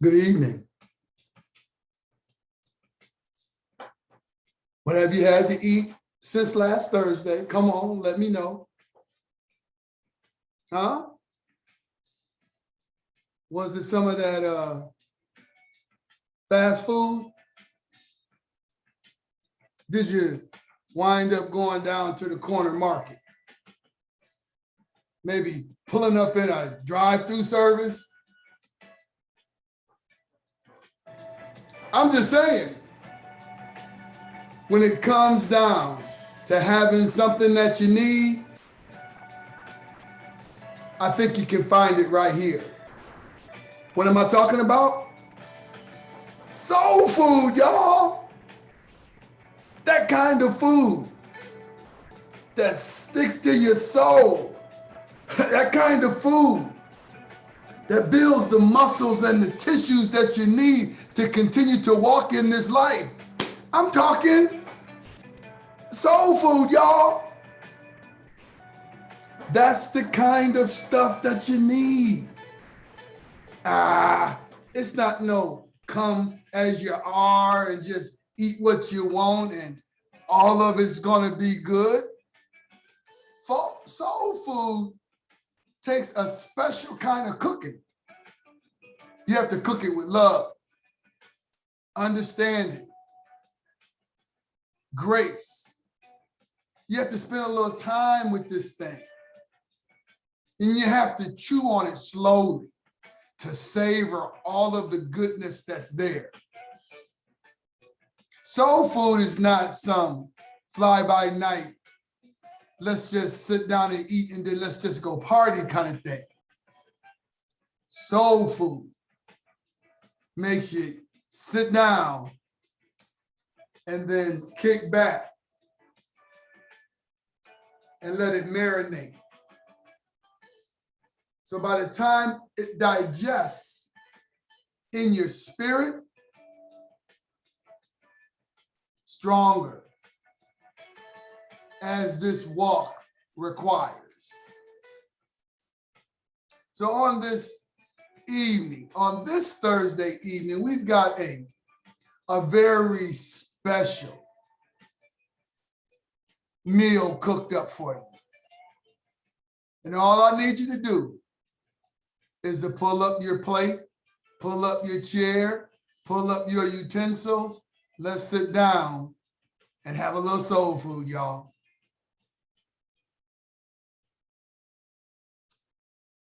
Good evening. What have you had to eat since last Thursday? Come on, let me know. Huh? Was it some of that fast food? Did you wind up going down to the corner market? Maybe pulling up in a drive-through service? I'm just saying, when it comes down to having something that you need, I think you can find it right here. What am I talking about? Soul food, y'all. That kind of food that sticks to your soul. That kind of food that builds the muscles and the tissues that you need to continue to walk in this life. I'm talking soul food, y'all. That's the kind of stuff that you need. It's not no come as you are and just eat what you want and all of it's gonna be good. Soul food takes a special kind of cooking. You have to cook it with love, understanding, grace. You have to spend a little time with this thing. And you have to chew on it slowly to savor all of the goodness that's there. Soul food is not some fly-by-night, let's just sit down and eat and then let's just go party kind of thing. Soul food makes you sit down and then kick back and let it marinate. So by the time it digests in your spirit, stronger as this walk requires. So on this evening, on this Thursday evening, we've got a very special meal cooked up for you. And all I need you to do is to pull up your plate, pull up your chair, pull up your utensils. Let's sit down and have a little soul food, y'all.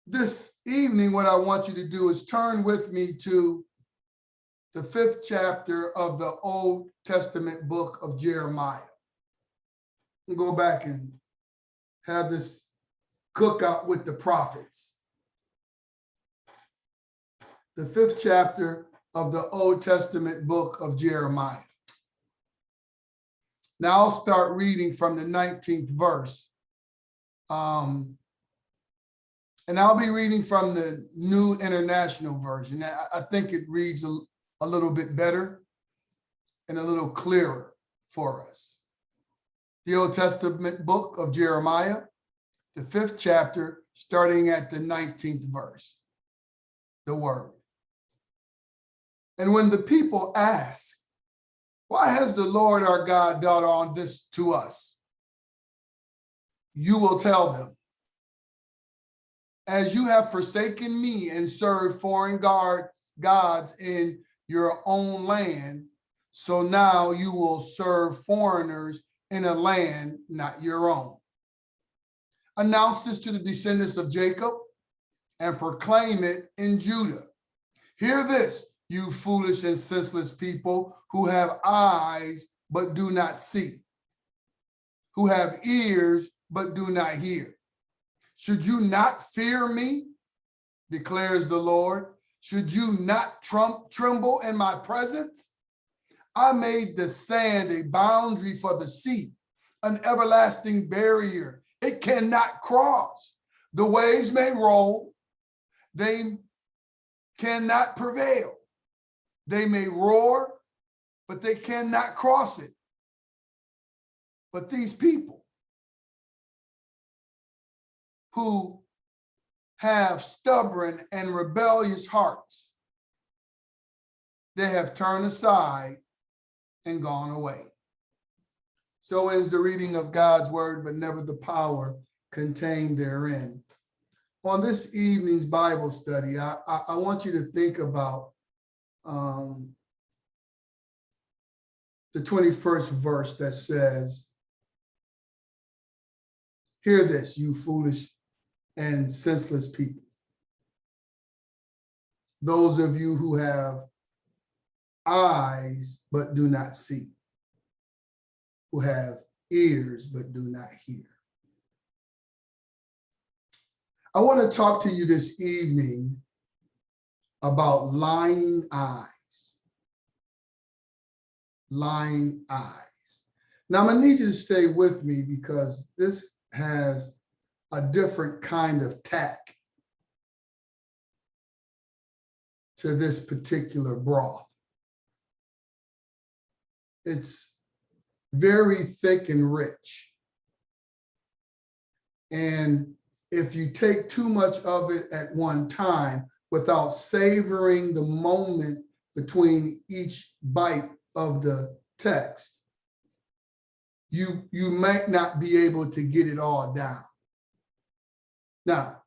This evening, what I want you to do is turn with me to the 5th chapter of the Old Testament book of Jeremiah. We'll go back and have this cookout with the prophets. The 5th chapter of the Old Testament book of Jeremiah. Now I'll start reading from the 19th verse. And I'll be reading from the New International Version. I think it reads a little bit better and a little clearer for us. The Old Testament book of Jeremiah, the 5th chapter, starting at the 19th verse, the word. And when the people ask, why has the Lord our God done all this to us? You will tell them, as you have forsaken me and served foreign gods in your own land, so now you will serve foreigners in a land not your own. Announce this to the descendants of Jacob and proclaim it in Judah. Hear this, you foolish and senseless people who have eyes but do not see, who have ears but do not hear. Should you not fear me, declares the Lord? Should you not tremble in my presence? I made the sand a boundary for the sea, an everlasting barrier. It cannot cross. The waves may roll, they cannot prevail. They may roar, but they cannot cross it. But these people who have stubborn and rebellious hearts they have turned aside and gone away. So ends the reading of God's word, but never the power contained therein. On this evening's Bible study, I want you to think about the 21st verse that says, "Hear this, you foolish and senseless people. Those of you who have eyes but do not see, who have ears but do not hear." I want to talk to you this evening about lying eyes. Lying eyes. Now, I'm going to need you to stay with me because this has a different kind of tack to this particular broth. It's very thick and rich. And if you take too much of it at one time without savoring the moment between each bite of the text, you might not be able to get it all down. Now,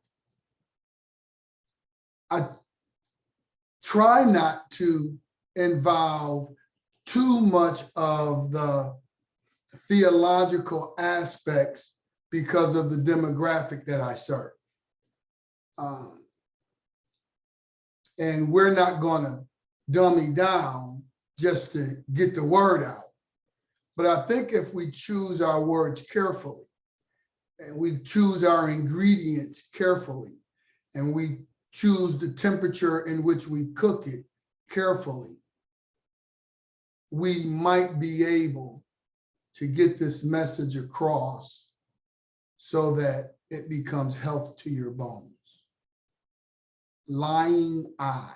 I try not to involve too much of the theological aspects because of the demographic that I serve. And we're not going to dummy down just to get the word out. But I think if we choose our words carefully, and we choose our ingredients carefully, and we choose the temperature in which we cook it carefully, we might be able to get this message across so that it becomes health to your bones. Lying eyes.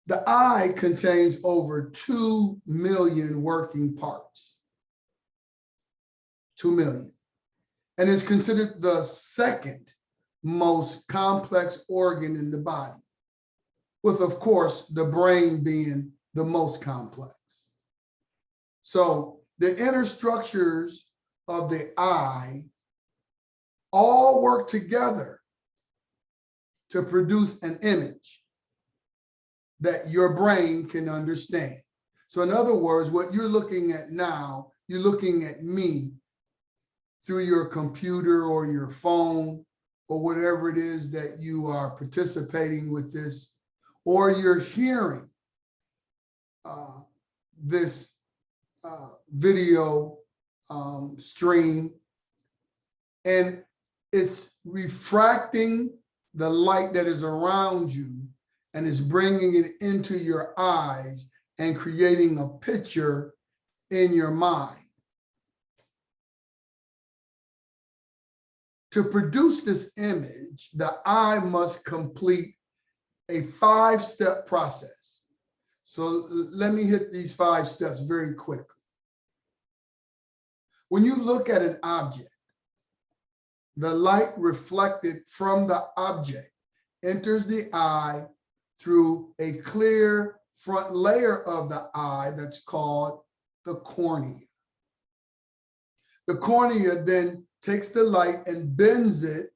The eye contains over 2 million working parts. 2 million. And is considered the second most complex organ in the body, with, of course, the brain being the most complex. So the inner structures of the eye all work together to produce an image that your brain can understand. So in other words, what you're looking at now, you're looking at me through your computer or your phone or whatever it is that you are participating with this, or you're hearing this video stream, and it's refracting the light that is around you and is bringing it into your eyes and creating a picture in your mind. To produce this image, the eye must complete a 5-step process. So let me hit these 5 steps very quickly. When you look at an object, the light reflected from the object enters the eye through a clear front layer of the eye that's called the cornea. The cornea then takes the light and bends it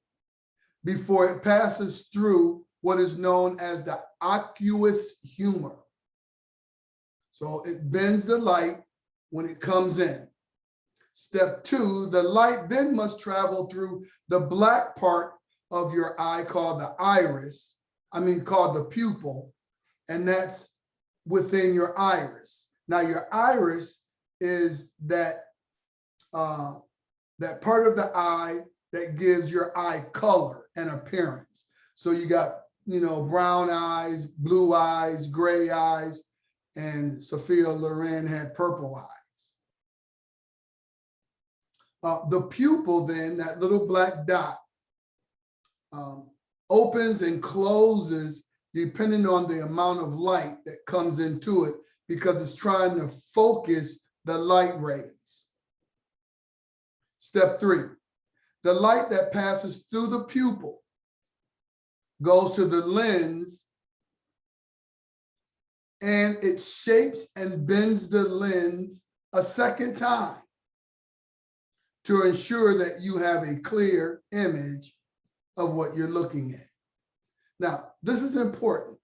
before it passes through what is known as the aqueous humor. So it bends the light when it comes in. Step 2, the light then must travel through the black part of your eye called the iris, called the pupil, and that's within your iris. Now your iris is that part of the eye that gives your eye color and appearance. So you got, brown eyes, blue eyes, gray eyes, and Sophia Loren had purple eyes. The pupil then, that little black dot, opens and closes depending on the amount of light that comes into it, because it's trying to focus the light rays. Step 3, the light that passes through the pupil goes to the lens and it shapes and bends the lens a second time to ensure that you have a clear image of what you're looking at. Now, this is important.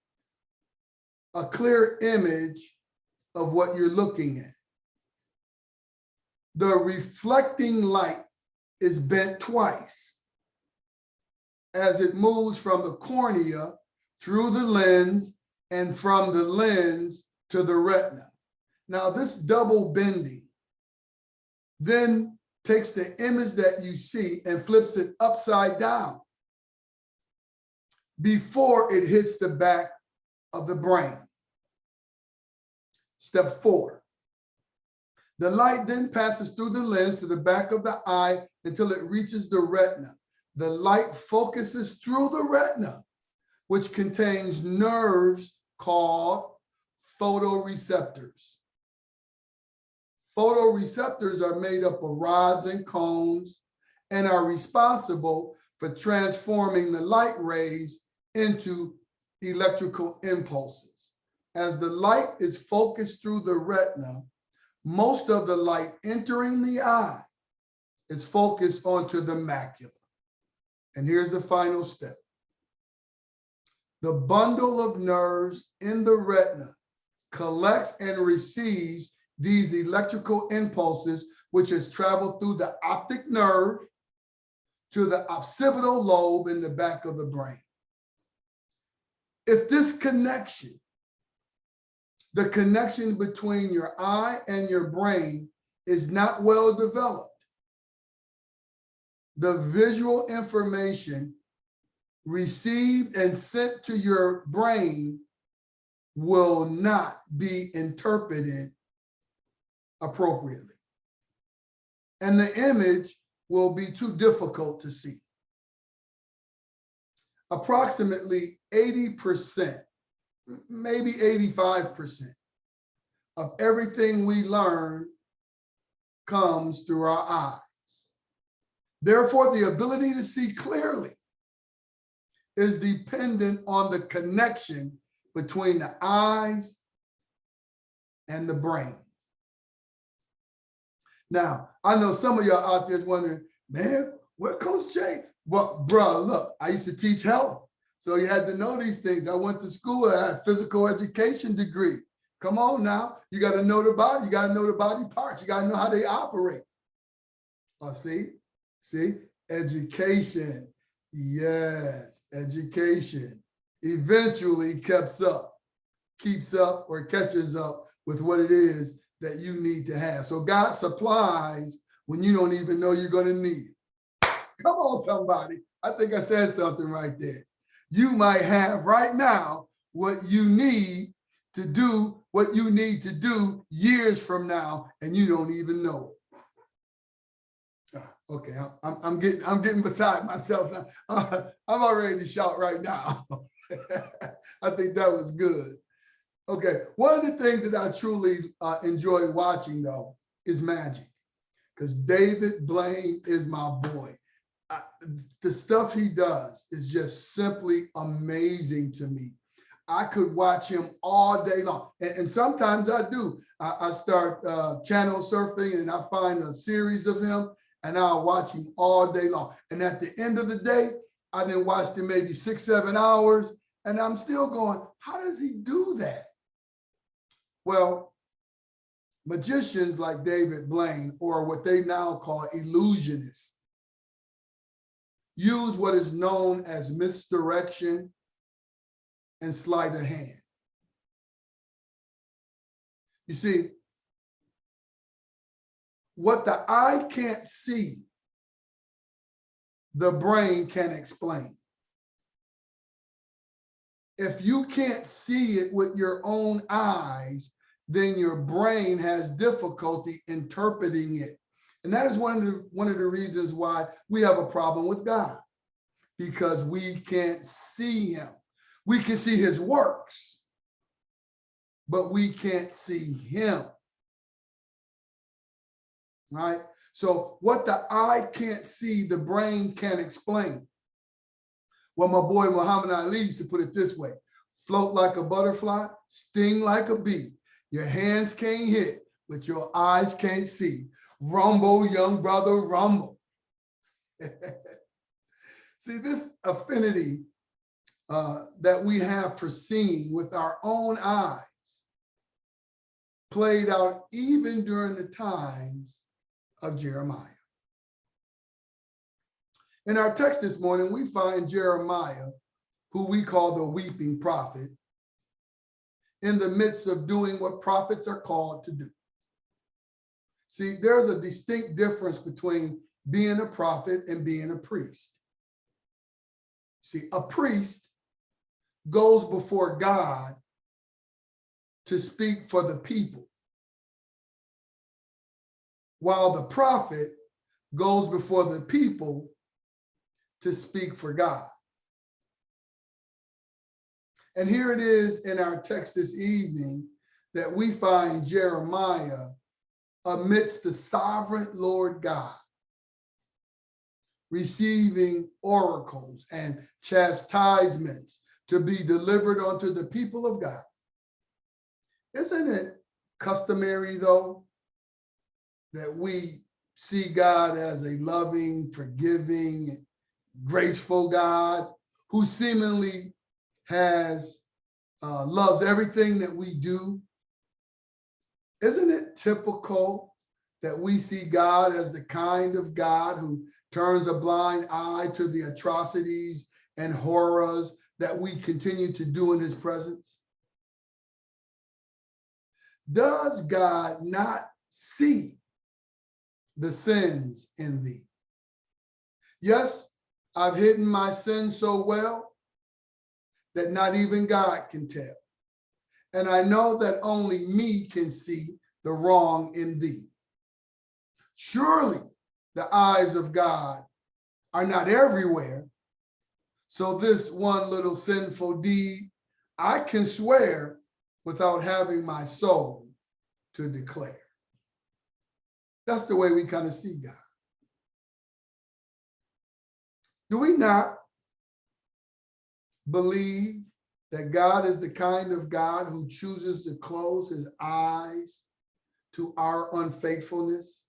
A clear image of what you're looking at. The reflecting light is bent twice as it moves from the cornea through the lens and from the lens to the retina. Now, this double bending then takes the image that you see and flips it upside down before it hits the back of the brain. Step 4. The light then passes through the lens to the back of the eye until it reaches the retina. The light focuses through the retina, which contains nerves called photoreceptors. Photoreceptors are made up of rods and cones and are responsible for transforming the light rays into electrical impulses. As the light is focused through the retina, most of the light entering the eye is focused onto the macula. And here's the final step. The bundle of nerves in the retina collects and receives these electrical impulses, which has traveled through the optic nerve to the occipital lobe in the back of the brain. If this connection, the connection between your eye and your brain, is not well developed, the visual information received and sent to your brain will not be interpreted appropriately. And the image will be too difficult to see. Approximately 80%, maybe 85% of everything we learn comes through our eyes. Therefore, the ability to see clearly is dependent on the connection between the eyes and the brain. Now, I know some of y'all out there is wondering, man, where Coach Jay? Well, bro, look, I used to teach health. So you had to know these things. I went to school, I had a physical education degree. Come on now, you got to know the body, you got to know the body parts, you got to know how they operate. Oh, see, education, yes, education eventually keeps up or catches up with what it is that you need to have. So God supplies when you don't even know you're going to need it. Come on, somebody. I think I said something right there. You might have right now what you need to do what you need to do years from now, and you don't even know it. Okay, I'm getting beside myself now. I'm already to shout right now. I think that was good. Okay, one of the things that I truly enjoy watching, though, is magic, because David Blaine is my boy. The stuff he does is just simply amazing to me. I could watch him all day long. And sometimes I do. I start channel surfing and I find a series of him and I'll watch him all day long. And at the end of the day, I then watched him maybe 6-7 hours and I'm still going, how does he do that? Well, magicians like David Blaine, or what they now call illusionists, use what is known as misdirection and sleight of hand. You see, what the eye can't see, the brain can explain. If you can't see it with your own eyes, then your brain has difficulty interpreting it. And that is one of the reasons why we have a problem with God, because we can't see him. We can see his works, but we can't see him. Right? So what the eye can't see, the brain can't explain. Well, my boy Muhammad Ali used to put it this way: float like a butterfly, sting like a bee. Your hands can't hit, but your eyes can't see. Rumble, young brother, rumble. See, this affinity that we have for seeing with our own eyes played out even during the times of Jeremiah. In our text this morning, we find Jeremiah, who we call the weeping prophet, in the midst of doing what prophets are called to do. See, there's a distinct difference between being a prophet and being a priest. See, a priest goes before God to speak for the people, while the prophet goes before the people to speak for God. And here it is in our text this evening that we find Jeremiah amidst the sovereign Lord God, receiving oracles and chastisements to be delivered unto the people of God. Isn't it customary, though, that we see God as a loving, forgiving, graceful God who seemingly loves everything that we do? Isn't it typical that we see God as the kind of God who turns a blind eye to the atrocities and horrors that we continue to do in his presence? Does God not see the sins in thee? Yes, I've hidden my sins so well that not even God can tell. And I know that only me can see the wrong in thee. Surely the eyes of God are not everywhere. So this one little sinful deed, I can swear without having my soul to declare. That's the way we kind of see God. Do we not believe that God is the kind of God who chooses to close his eyes to our unfaithfulness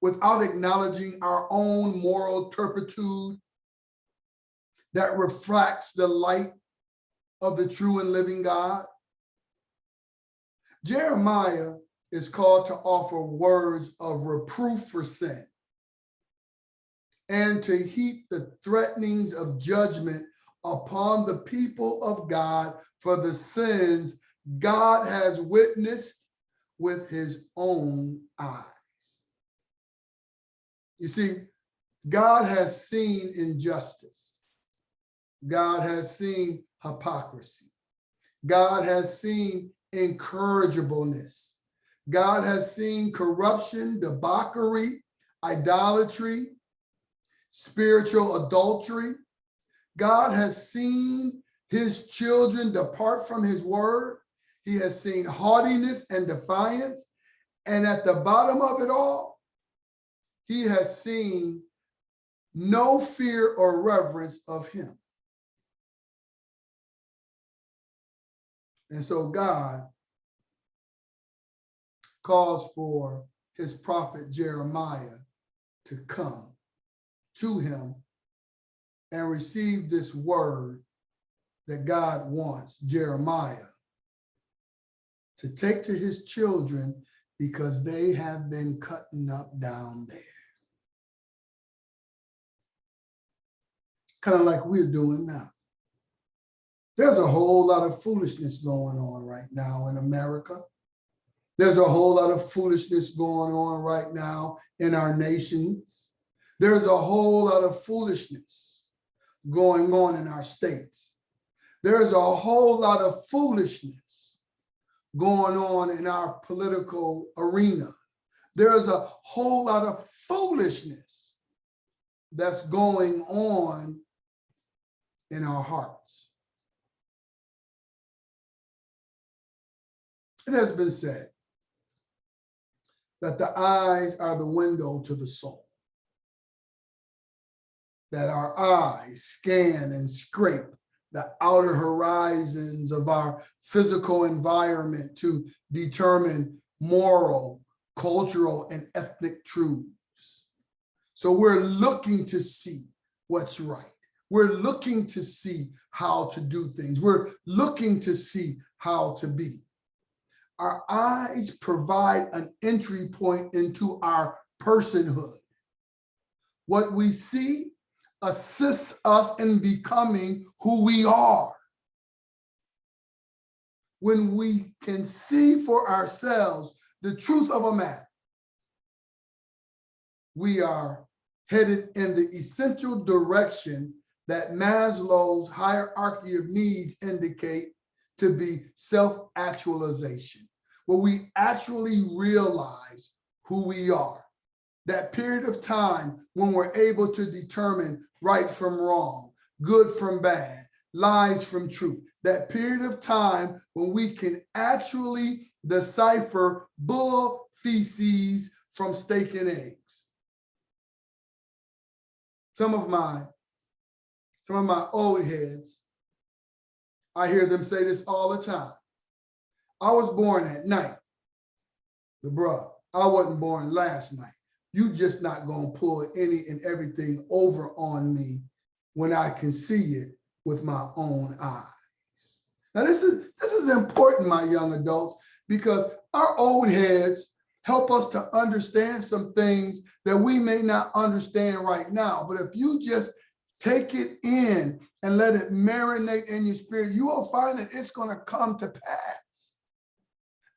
without acknowledging our own moral turpitude that refracts the light of the true and living God? Jeremiah is called to offer words of reproof for sin and to heap the threatenings of judgment upon the people of God for the sins God has witnessed with his own eyes. You see, God has seen injustice. God has seen hypocrisy. God has seen incorrigibleness. God has seen corruption, debauchery, idolatry, spiritual adultery. God has seen his children depart from his word. He has seen haughtiness and defiance. And at the bottom of it all, he has seen no fear or reverence of him. And so God calls for his prophet Jeremiah to come to him and receive this word that God wants Jeremiah to take to his children because they have been cutting up down there. Kind of like we're doing now. There's a whole lot of foolishness going on right now in America. There's a whole lot of foolishness going on right now in our nations. There's a whole lot of foolishness going on in our states. There's a whole lot of foolishness going on in our political arena. There's a whole lot of foolishness that's going on in our hearts. It has been said that the eyes are the window to the soul, that our eyes scan and scrape the outer horizons of our physical environment to determine moral, cultural, and ethnic truths. So we're looking to see what's right. We're looking to see how to do things. We're looking to see how to be. Our eyes provide an entry point into our personhood. What we see assists us in becoming who we are. When we can see for ourselves the truth of a matter, we are headed in the essential direction that Maslow's hierarchy of needs indicate to be self-actualization, where we actually realize who we are. That period of time when we're able to determine right from wrong, good from bad, lies from truth. That period of time when we can actually decipher bull feces from steak and eggs. Some of my old heads, I hear them say this all the time. I was born at night. But bruh, I wasn't born last night. You just not gonna pull any and everything over on me when I can see it with my own eyes. Now this is important, my young adults, because our old heads help us to understand some things that we may not understand right now. But if you just take it in and let it marinate in your spirit, you will find that it's gonna come to pass.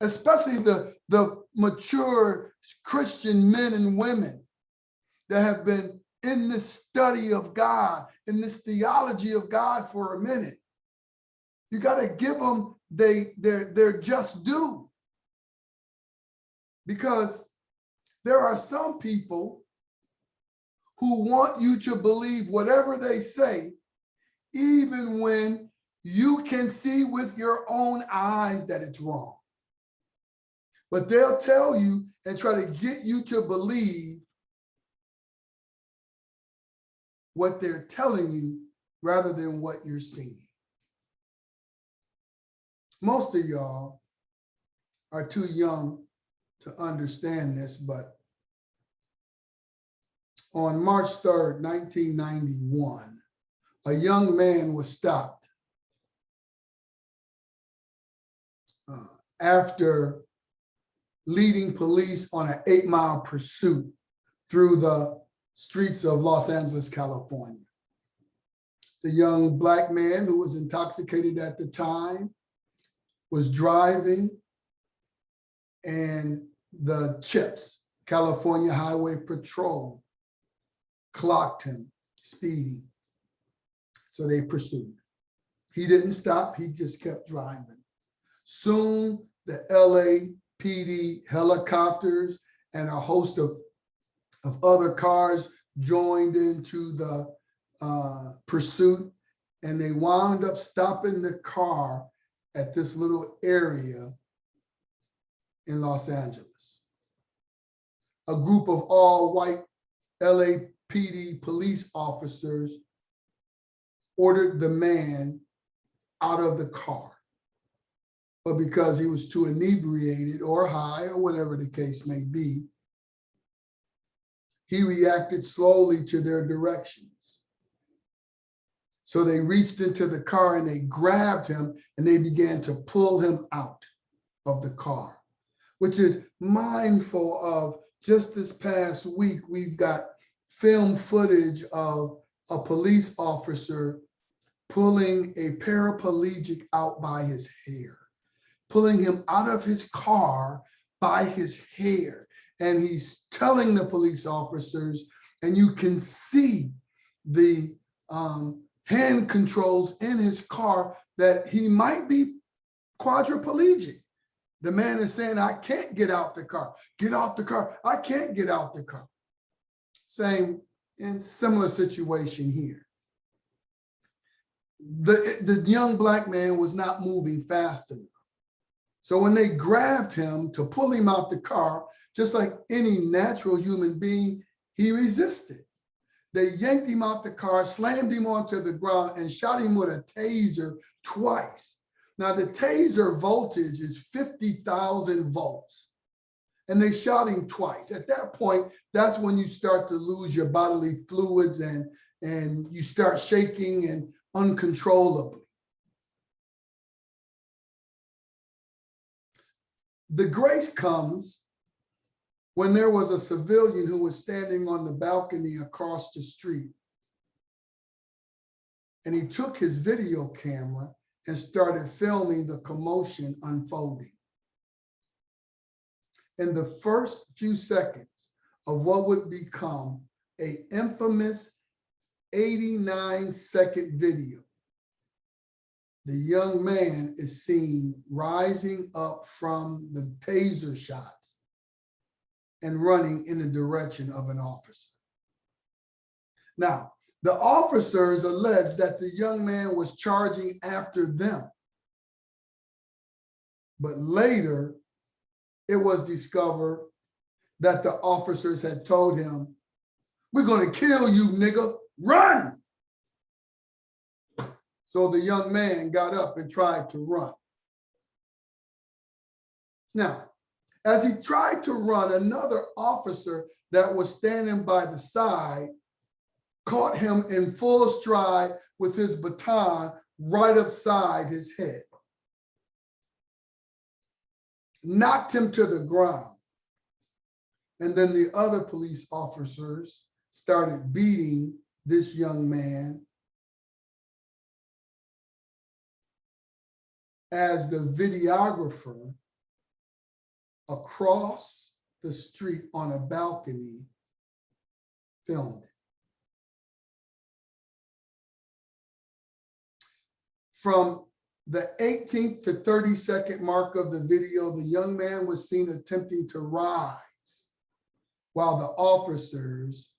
Especially the mature Christian men and women that have been in this study of God, in this theology of God for a minute. You got to give them their just due. Because there are some people who want you to believe whatever they say, even when you can see with your own eyes that it's wrong. But they'll tell you and try to get you to believe what they're telling you rather than what you're seeing. Most of y'all are too young to understand this, but on March 3rd, 1991, a young man was stopped after leading police on an 8-mile pursuit through the streets of Los Angeles, California. The young Black man who was intoxicated at the time was driving, and the CHIPS, California Highway Patrol, clocked him speeding. So they pursued. He didn't stop, he just kept driving. Soon the LAPD helicopters and a host of other cars joined into the pursuit, and they wound up stopping the car at this little area in Los Angeles. A group of all-white LAPD police officers ordered the man out of the car. But because he was too inebriated or high or whatever the case may be, he reacted slowly to their directions. So they reached into the car and they grabbed him and they began to pull him out of the car, which is mindful of just this past week. We've got film footage of a police officer pulling a paraplegic out by his hair, pulling him out of his car by his hair. And he's telling the police officers, and you can see the hand controls in his car, that he might be quadriplegic. The man is saying, I can't get out the car. Get out the car. I can't get out the car. Same in similar situation here. The young Black man was not moving fast enough. So when they grabbed him to pull him out the car, just like any natural human being, he resisted. They yanked him out the car, slammed him onto the ground, and shot him with a taser twice. Now, the taser voltage is 50,000 volts, and they shot him twice. At that point, that's when you start to lose your bodily fluids and you start shaking and uncontrollably. The grace comes when there was a civilian who was standing on the balcony across the street. And he took his video camera and started filming the commotion unfolding. In the first few seconds of what would become an infamous 89-second video, the young man is seen rising up from the taser shots and running in the direction of an officer. Now, the officers alleged that the young man was charging after them. But later, it was discovered that the officers had told him, "We're going to kill you, nigga, run!" So the young man got up and tried to run. Now, as he tried to run, another officer that was standing by the side caught him in full stride with his baton right upside his head, knocked him to the ground. And then the other police officers started beating this young man as the videographer across the street on a balcony filmed it. From the 18th to 32nd mark of the video, the young man was seen attempting to rise while the officers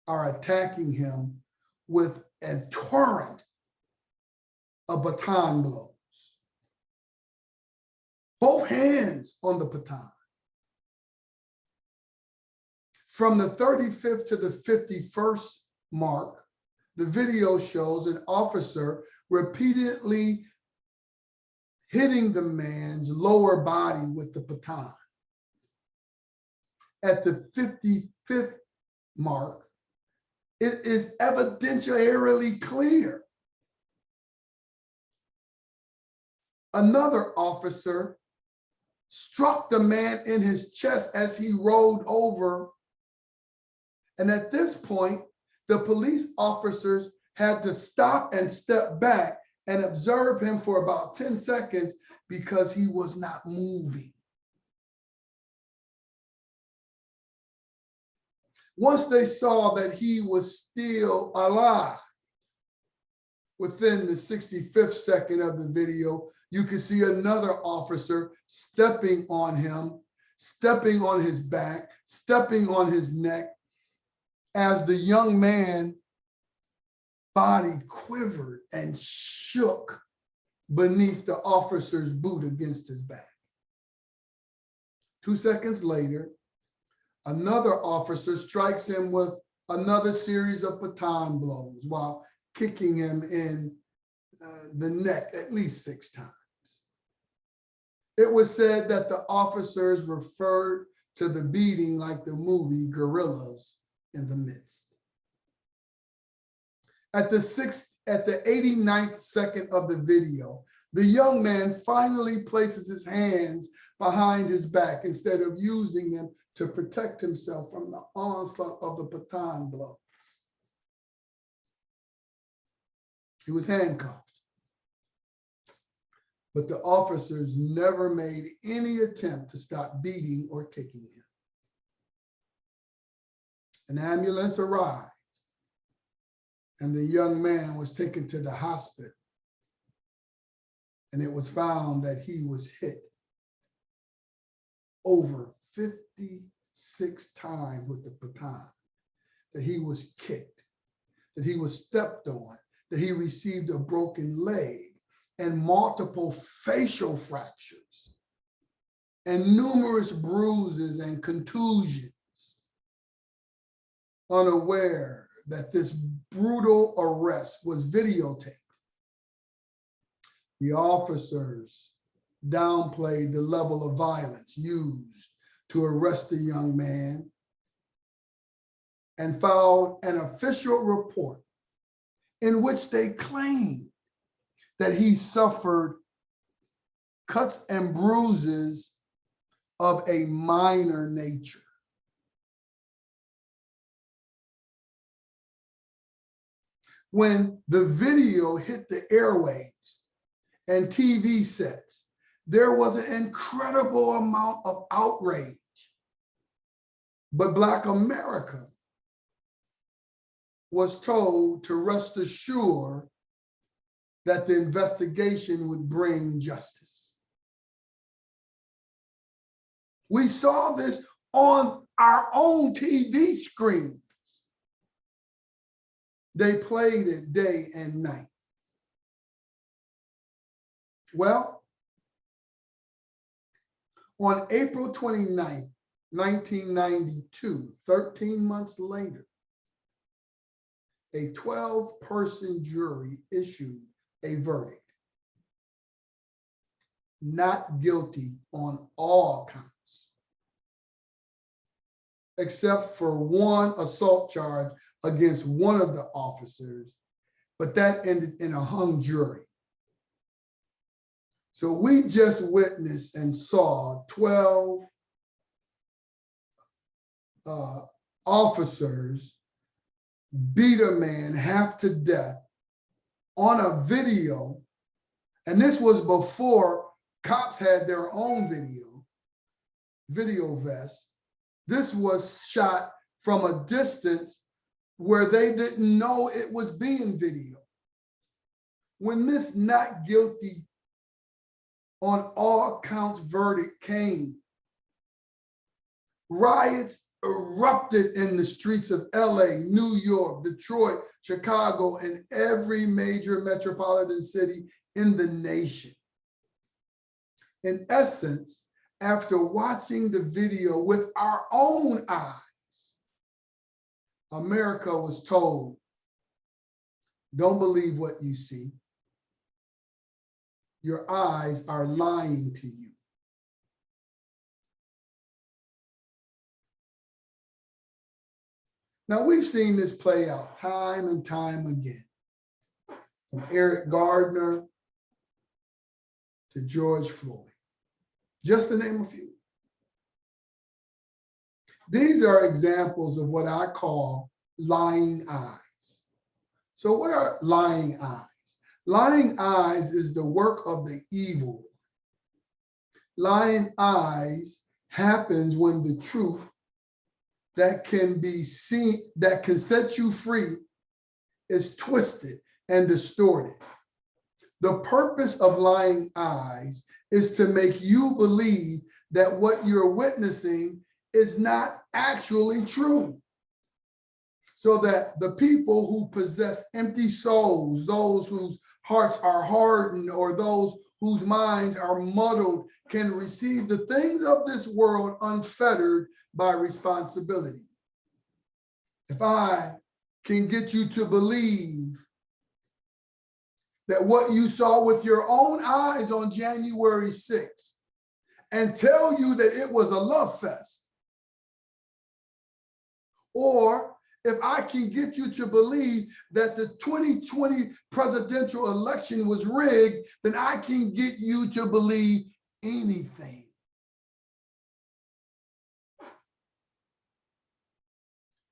are attacking him with a torrent of baton blows. Both hands on the baton. From the 35th to the 51st mark, the video shows an officer repeatedly hitting the man's lower body with the baton. At the 55th mark, it is evidentially clear. Another officer struck the man in his chest as he rolled over. And at this point, the police officers had to stop and step back and observe him for about 10 seconds because he was not moving. Once they saw that he was still alive, within the 65th second of the video, you could see another officer stepping on him, stepping on his back, stepping on his neck, as the young man's body quivered and shook beneath the officer's boot against his back. 2 seconds later, another officer strikes him with another series of baton blows while kicking him in the neck at least 6 times. It was said that the officers referred to the beating like the movie Gorillas in the Midst. At the 89th second of the video, the young man finally places his hands behind his back instead of using them to protect himself from the onslaught of the baton blows. He was handcuffed. But the officers never made any attempt to stop beating or kicking him. An ambulance arrived, and the young man was taken to the hospital. And it was found that he was hit over 56 times with the baton, that he was kicked, that he was stepped on, that he received a broken leg and multiple facial fractures and numerous bruises and contusions. Unaware that this brutal arrest was videotaped, the officers downplayed the level of violence used to arrest the young man and filed an official report in which they claimed that he suffered cuts and bruises of a minor nature. When the video hit the airwaves and TV sets, there was an incredible amount of outrage. But Black America was told to rest assured that the investigation would bring justice. We saw this on our own TV screens. They played it day and night. Well, on April 29th, 1992, 13 months later, a 12-person jury issued a verdict. Not guilty on all counts, except for one assault charge against one of the officers, but that ended in a hung jury. So we just witnessed and saw 12 officers beat a man half to death on a video. And this was before cops had their own video vests. This was shot from a distance where they didn't know it was being videoed. When this not guilty on all counts verdict came, riots erupted in the streets of LA, New York, Detroit, Chicago, and every major metropolitan city in the nation. In essence, after watching the video with our own eyes, America was told, don't believe what you see. Your eyes are lying to you. Now, we've seen this play out time and time again, from Eric Gardner to George Floyd, just to name a few. These are examples of what I call lying eyes. So what are lying eyes? Lying eyes is the work of the evil one. Lying eyes happens when the truth that can be seen, that can set you free, is twisted and distorted. The purpose of lying eyes is to make you believe that what you're witnessing is not actually true, so that the people who possess empty souls, those whose hearts are hardened or those whose minds are muddled, can receive the things of this world unfettered by responsibility. If I can get you to believe that what you saw with your own eyes on January 6th and tell you that it was a love fest, or if I can get you to believe that the 2020 presidential election was rigged, then I can get you to believe anything.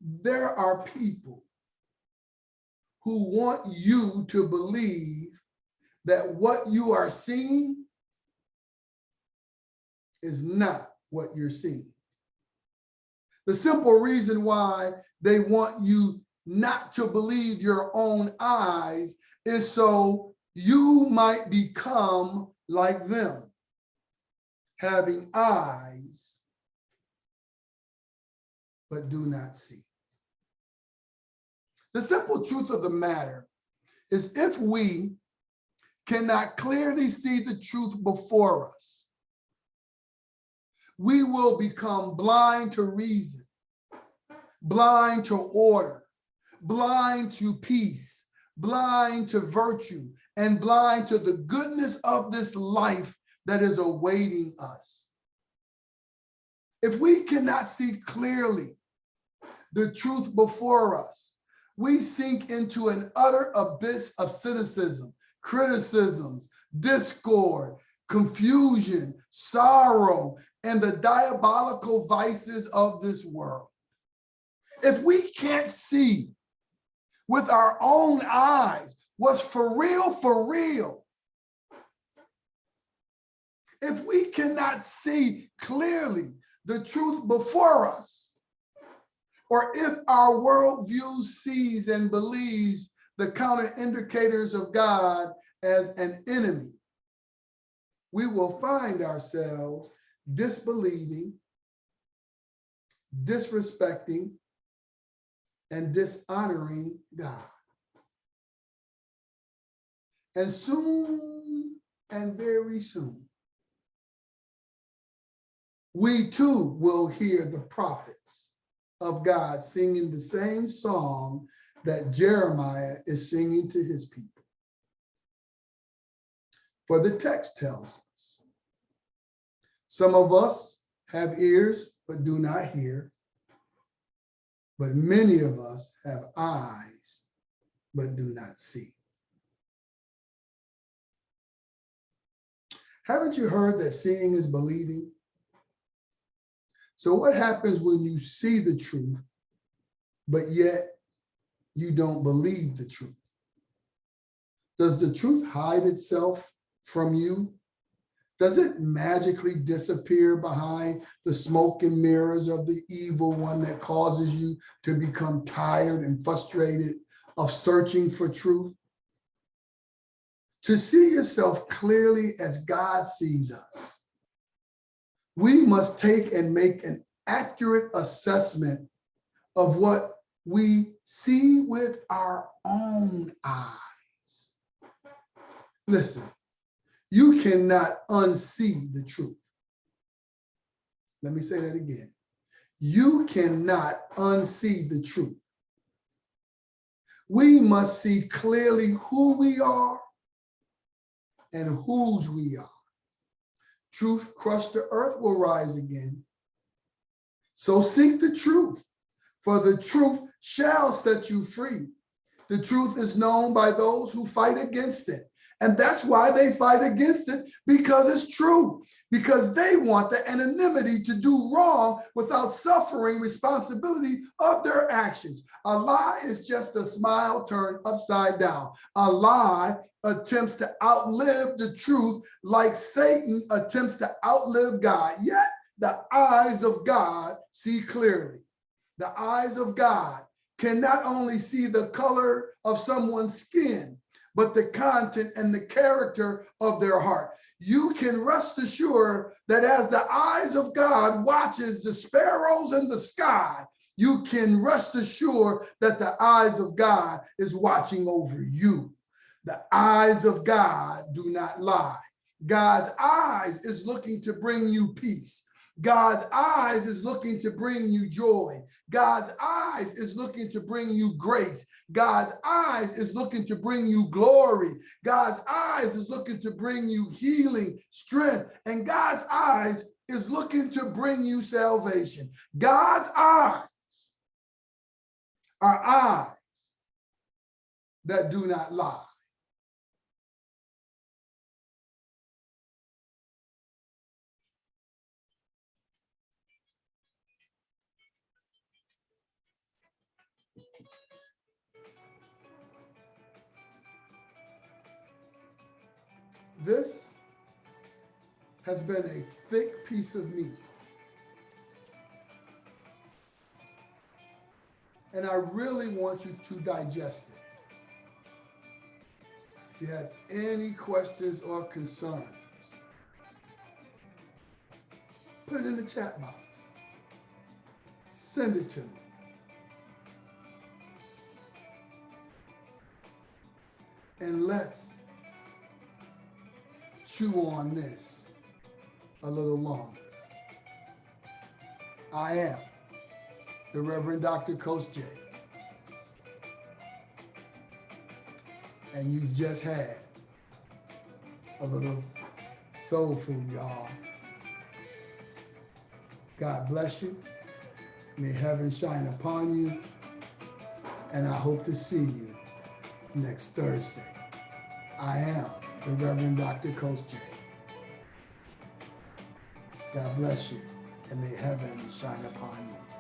There are people who want you to believe that what you are seeing is not what you're seeing. The simple reason why they want you not to believe your own eyes is so you might become like them, having eyes but do not see. The simple truth of the matter is, if we cannot clearly see the truth before us, we will become blind to reason, blind to order, blind to peace, blind to virtue, and blind to the goodness of this life that is awaiting us. If we cannot see clearly the truth before us, we sink into an utter abyss of cynicism, criticisms, discord, confusion, sorrow, and the diabolical vices of this world. If we can't see with our own eyes what's for real, if we cannot see clearly the truth before us, or if our worldview sees and believes the counter indicators of God as an enemy, we will find ourselves disbelieving, disrespecting, and dishonoring God. And soon, and very soon, we too will hear the prophets of God singing the same song that Jeremiah is singing to his people. For the text tells us, some of us have ears but do not hear, but many of us have eyes but do not see. Haven't you heard that seeing is believing? So what happens when you see the truth, but yet you don't believe the truth? Does the truth hide itself from you? Does it magically disappear behind the smoke and mirrors of the evil one that causes you to become tired and frustrated of searching for truth? To see yourself clearly as God sees us, we must take and make an accurate assessment of what we see with our own eyes. Listen, you cannot unsee the truth. Let me say that again. You cannot unsee the truth. We must see clearly who we are and whose we are. Truth crushed to earth will rise again. So seek the truth, for the truth shall set you free. The truth is known by those who fight against it. And that's why they fight against it, because it's true, because they want the anonymity to do wrong without suffering responsibility of their actions. A lie is just a smile turned upside down. A lie attempts to outlive the truth like Satan attempts to outlive God. Yet the eyes of God see clearly. The eyes of God can not only see the color of someone's skin, but the content and the character of their heart. You can rest assured that as the eyes of God watches the sparrows in the sky, you can rest assured that the eyes of God is watching over you. The eyes of God do not lie. God's eyes is looking to bring you peace. God's eyes is looking to bring you joy. God's eyes is looking to bring you grace. God's eyes is looking to bring you glory. God's eyes is looking to bring you healing, strength, and God's eyes is looking to bring you salvation. God's eyes are eyes that do not lie. This has been a thick piece of meat. And I really want you to digest it. If you have any questions or concerns, put it in the chat box. Send it to me. And let's chew on this a little longer. I am the Reverend Dr. Coach J. And you've just had a little soul food, y'all. God bless you. May heaven shine upon you. And I hope to see you next Thursday. I am the Reverend Dr. Coach J. God bless you, and may heaven shine upon you.